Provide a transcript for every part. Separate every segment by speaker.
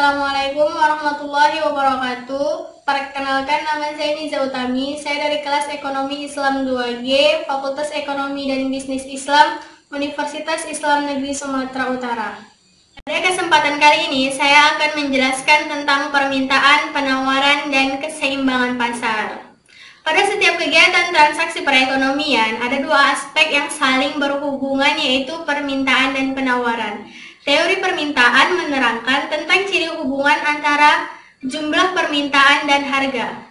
Speaker 1: Assalamualaikum warahmatullahi wabarakatuh. Perkenalkan, nama saya Niza Utami. Saya dari kelas Ekonomi Islam 2G, Fakultas Ekonomi dan Bisnis Islam, Universitas Islam Negeri Sumatera Utara. Pada kesempatan kali ini, saya akan menjelaskan tentang permintaan, penawaran, dan keseimbangan pasar. Pada setiap kegiatan transaksi perekonomian, ada dua aspek yang saling berhubungan, yaitu permintaan dan penawaran. Teori permintaan menerangkan tentang ciri hubungan antara jumlah permintaan dan harga.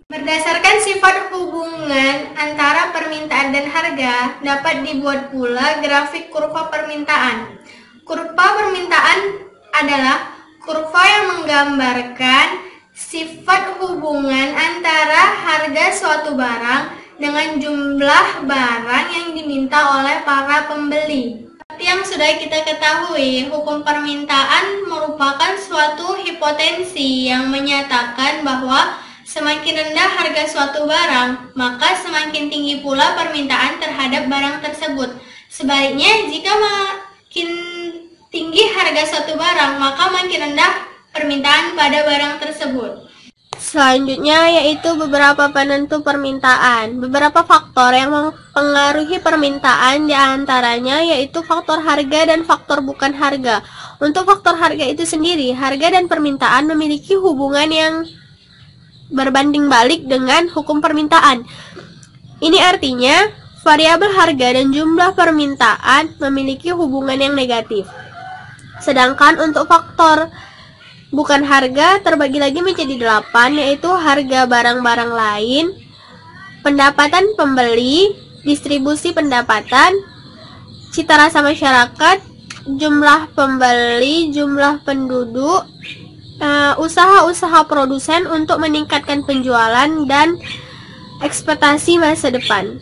Speaker 1: Berdasarkan sifat hubungan antara permintaan dan harga, dapat dibuat pula grafik kurva permintaan. Kurva permintaan adalah kurva yang menggambarkan sifat hubungan antara harga suatu barang dengan jumlah barang yang diminta oleh para pembeli. Seperti yang sudah kita ketahui, hukum permintaan merupakan suatu hipotensi yang menyatakan bahwa semakin rendah harga suatu barang, maka semakin tinggi pula permintaan terhadap barang tersebut. Sebaliknya, jika makin tinggi harga suatu barang, maka makin rendah permintaan pada barang tersebut. Selanjutnya yaitu beberapa penentu permintaan. Beberapa faktor yang mempengaruhi permintaan diantaranya yaitu faktor harga dan faktor bukan harga. Untuk faktor harga itu sendiri, harga dan permintaan memiliki hubungan yang berbanding balik dengan hukum permintaan. Ini artinya variabel harga dan jumlah permintaan memiliki hubungan yang negatif. Sedangkan untuk faktor bukan harga terbagi lagi menjadi 8, yaitu harga barang-barang lain, pendapatan pembeli, distribusi pendapatan, cita rasa masyarakat, jumlah pembeli, jumlah penduduk, usaha-usaha produsen untuk meningkatkan penjualan, dan ekspektasi masa depan.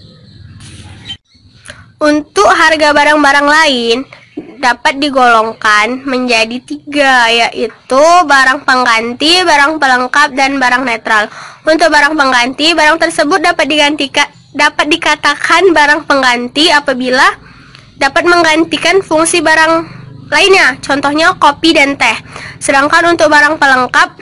Speaker 1: Untuk harga barang-barang lain dapat digolongkan menjadi 3, yaitu barang pengganti, barang pelengkap, dan barang netral. Untuk barang pengganti, barang tersebut dapat dikatakan barang pengganti apabila dapat menggantikan fungsi barang lainnya, contohnya kopi dan teh. Sedangkan untuk barang pelengkap,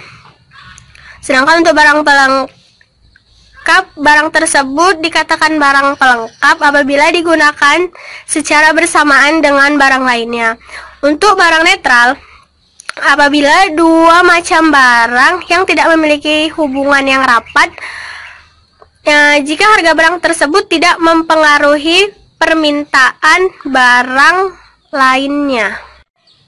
Speaker 1: barang tersebut dikatakan barang pelengkap apabila digunakan secara bersamaan dengan barang lainnya. Untuk barang netral, apabila dua macam barang yang tidak memiliki hubungan yang rapat, jika harga barang tersebut tidak mempengaruhi permintaan barang lainnya.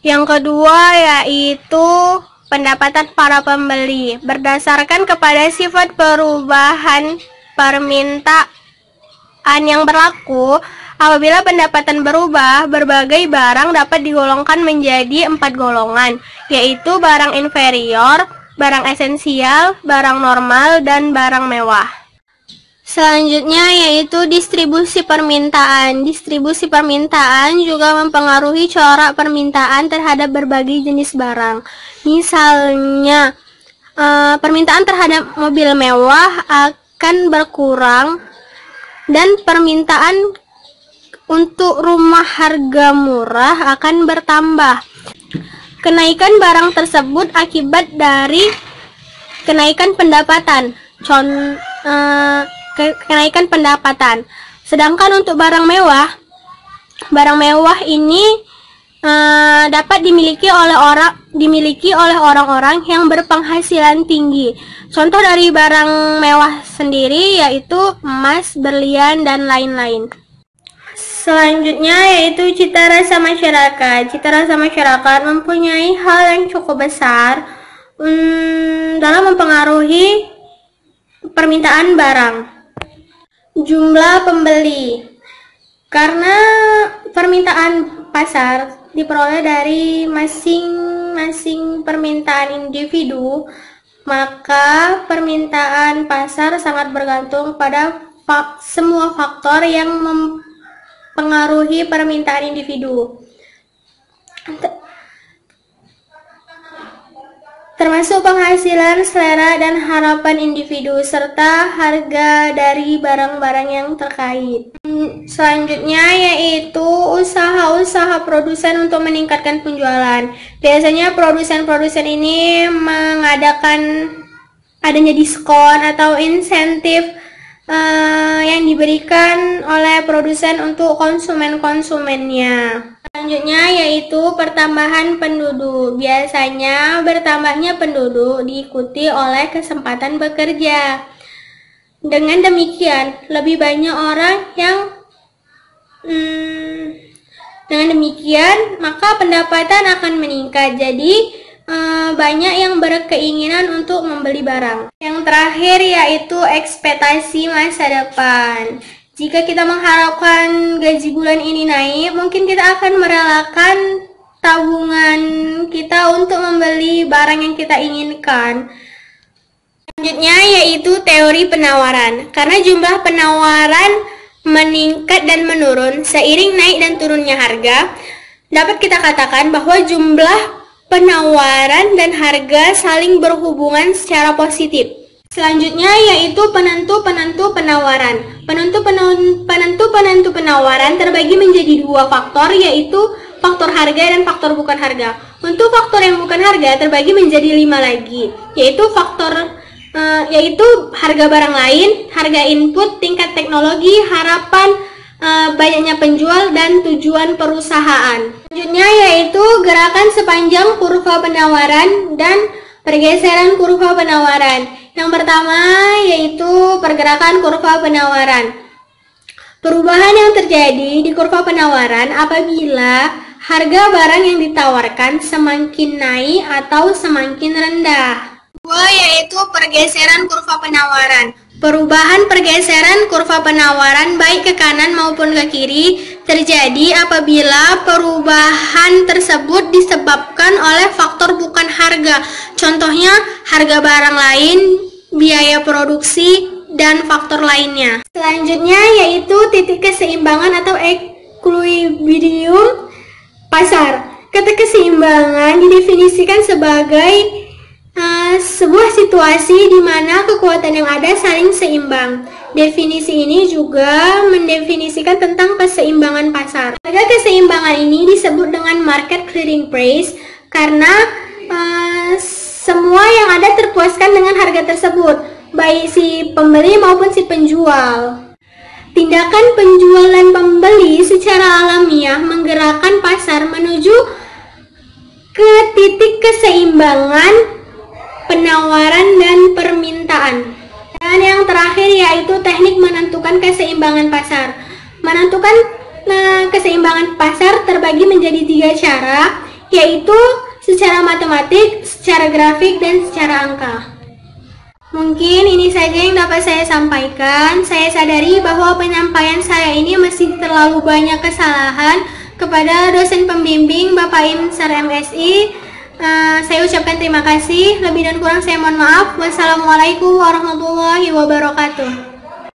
Speaker 1: Yang kedua yaitu pendapatan para pembeli. Berdasarkan kepada sifat perubahan permintaan yang berlaku, apabila pendapatan berubah, berbagai barang dapat digolongkan menjadi 4 golongan, yaitu barang inferior, barang esensial, barang normal, dan barang mewah. Selanjutnya yaitu distribusi permintaan. Distribusi permintaan juga mempengaruhi corak permintaan terhadap berbagai jenis barang. Misalnya, permintaan terhadap mobil mewah akan berkurang dan permintaan untuk rumah harga murah akan bertambah. Kenaikan barang tersebut akibat dari kenaikan pendapatan. Kenaikan pendapatan. Sedangkan untuk barang mewah ini dapat dimiliki oleh orang-orang yang berpenghasilan tinggi. Contoh dari barang mewah sendiri yaitu emas, berlian, dan lain-lain. Selanjutnya yaitu cita rasa masyarakat. Cita rasa masyarakat mempunyai hal yang cukup besar dalam mempengaruhi permintaan barang. Jumlah pembeli. Karena permintaan pasar diperoleh dari masing-masing permintaan individu, maka permintaan pasar sangat bergantung pada semua faktor yang mempengaruhi permintaan individu, termasuk penghasilan, selera, dan harapan individu, serta harga dari barang-barang yang terkait. Selanjutnya yaitu usaha-usaha produsen untuk meningkatkan penjualan. Biasanya produsen-produsen ini mengadakan adanya diskon atau insentif yang diberikan oleh produsen untuk konsumen-konsumennya. Selanjutnya yaitu pertambahan penduduk. Biasanya bertambahnya penduduk diikuti oleh kesempatan bekerja. Dengan demikian, lebih banyak orang yang dengan demikian maka pendapatan akan meningkat. Jadi banyak yang berkeinginan untuk membeli barang. Yang terakhir yaitu ekspektasi masa depan. Jika kita mengharapkan gaji bulan ini naik, mungkin kita akan merelakan tabungan kita untuk membeli barang yang kita inginkan. Selanjutnya yaitu teori penawaran. Karena jumlah penawaran meningkat dan menurun seiring naik dan turunnya harga, dapat kita katakan bahwa jumlah penawaran dan harga saling berhubungan secara positif. Selanjutnya yaitu penentu-penentu penawaran. Penentu-penentu penawaran terbagi menjadi dua faktor, yaitu faktor harga dan faktor bukan harga. Untuk faktor yang bukan harga terbagi menjadi 5 lagi, yaitu harga barang lain, harga input, tingkat teknologi, harapan banyaknya penjual, dan tujuan perusahaan. Selanjutnya yaitu gerakan sepanjang kurva penawaran dan pergeseran kurva penawaran. Yang pertama yaitu pergerakan kurva penawaran. Perubahan yang terjadi di kurva penawaran apabila harga barang yang ditawarkan semakin naik atau semakin rendah. Kedua yaitu pergeseran kurva penawaran. Perubahan pergeseran kurva penawaran baik ke kanan maupun ke kiri terjadi apabila perubahan tersebut disebabkan oleh faktor bukan harga. Contohnya harga barang lain, biaya produksi, dan faktor lainnya. Selanjutnya yaitu titik keseimbangan atau equilibrium pasar. Kata keseimbangan didefinisikan sebagai sebuah situasi di mana kekuatan yang ada saling seimbang. Definisi ini juga mendefinisikan tentang keseimbangan pasar. Harga keseimbangan ini disebut dengan market clearing price karena semua yang ada terpuaskan dengan harga tersebut, baik si pembeli maupun si penjual. Tindakan penjual dan pembeli secara alamiah menggerakkan pasar menuju ke titik keseimbangan penawaran dan permintaan. Dan yang terakhir yaitu teknik menentukan keseimbangan pasar. Menentukan keseimbangan pasar terbagi menjadi 3 cara, yaitu secara matematik, secara grafik, dan secara angka. Mungkin ini saja yang dapat saya sampaikan. Saya sadari bahwa penyampaian saya ini masih terlalu banyak kesalahan. Kepada dosen pembimbing Bapak Insar MSI, saya ucapkan terima kasih. Lebih dan kurang saya mohon maaf. Wassalamualaikum warahmatullahi wabarakatuh.